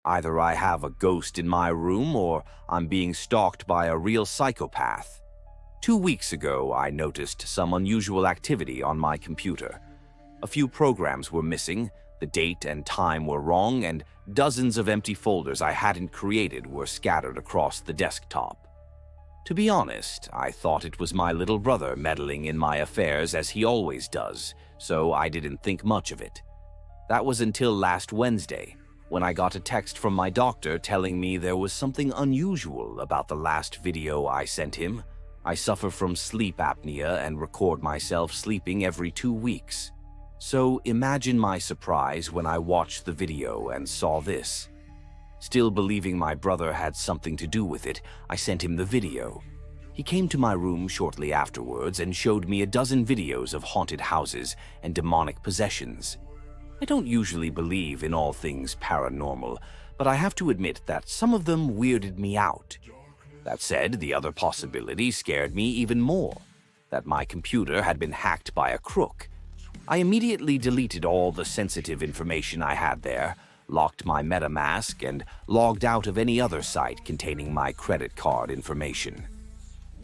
Either I have a ghost in my room or I'm being stalked by a real psychopath. 2 weeks ago, I noticed some unusual activity on my computer. A few programs were missing, the date and time were wrong, and dozens of empty folders I hadn't created were scattered across the desktop. To be honest, I thought it was my little brother meddling in my affairs as he always does, so I didn't think much of it. That was until last Wednesday, when I got a text from my doctor telling me there was something unusual about the last video I sent him. I suffer from sleep apnea and record myself sleeping every 2 weeks. So imagine my surprise when I watched the video and saw this. Still believing my brother had something to do with it, I sent him the video. He came to my room shortly afterwards and showed me a dozen videos of haunted houses and demonic possessions. I don't usually believe in all things paranormal, but I have to admit that some of them weirded me out. That said, the other possibility scared me even more, that my computer had been hacked by a crook. I immediately deleted all the sensitive information I had there, locked my MetaMask, and logged out of any other site containing my credit card information.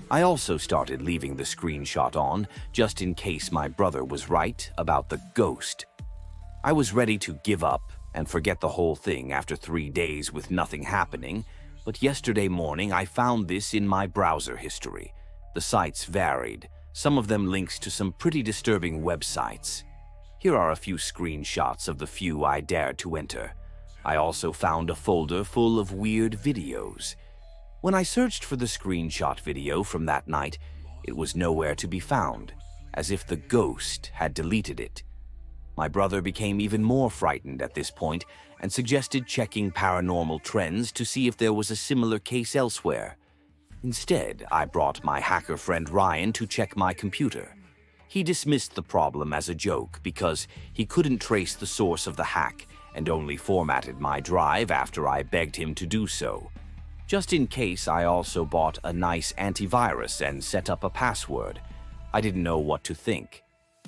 I also started leaving the screenshot on, just in case my brother was right about the ghost. I was ready to give up and forget the whole thing after 3 days with nothing happening, but yesterday morning I found this in my browser history. The sites varied, some of them links to some pretty disturbing websites. Here are a few screenshots of the few I dared to enter. I also found a folder full of weird videos. When I searched for the screenshot video from that night, it was nowhere to be found, as if the ghost had deleted it. My brother became even more frightened at this point and suggested checking paranormal trends to see if there was a similar case elsewhere. Instead, I brought my hacker friend Ryan to check my computer. He dismissed the problem as a joke because he couldn't trace the source of the hack and only formatted my drive after I begged him to do so. Just in case, I also bought a nice antivirus and set up a password. I didn't know what to think.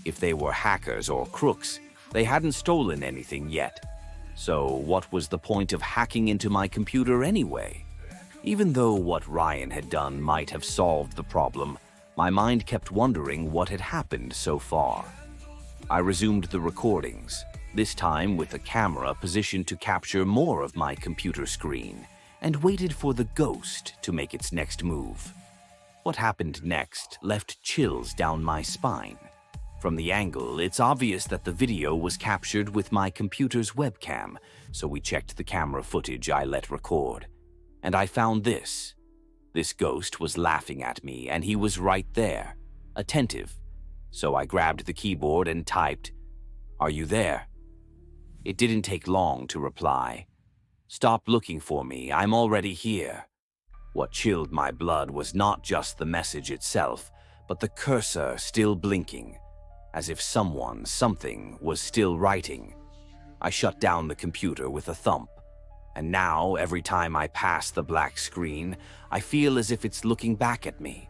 If they were hackers or crooks, they hadn't stolen anything yet. So what was the point of hacking into my computer anyway? Even though what Ryan had done might have solved the problem, my mind kept wondering what had happened so far. I resumed the recordings, this time with the camera positioned to capture more of my computer screen, and waited for the ghost to make its next move. What happened next left chills down my spine. From the angle, it's obvious that the video was captured with my computer's webcam, so we checked the camera footage I let record. And I found this. This ghost was laughing at me, and he was right there, attentive. So I grabbed the keyboard and typed, "Are you there?" It didn't take long to reply. "Stop looking for me, I'm already here." What chilled my blood was not just the message itself, but the cursor still blinking, as if something was still writing. I shut down the computer with a thump, and now every time I pass the black screen, I feel as if it's looking back at me.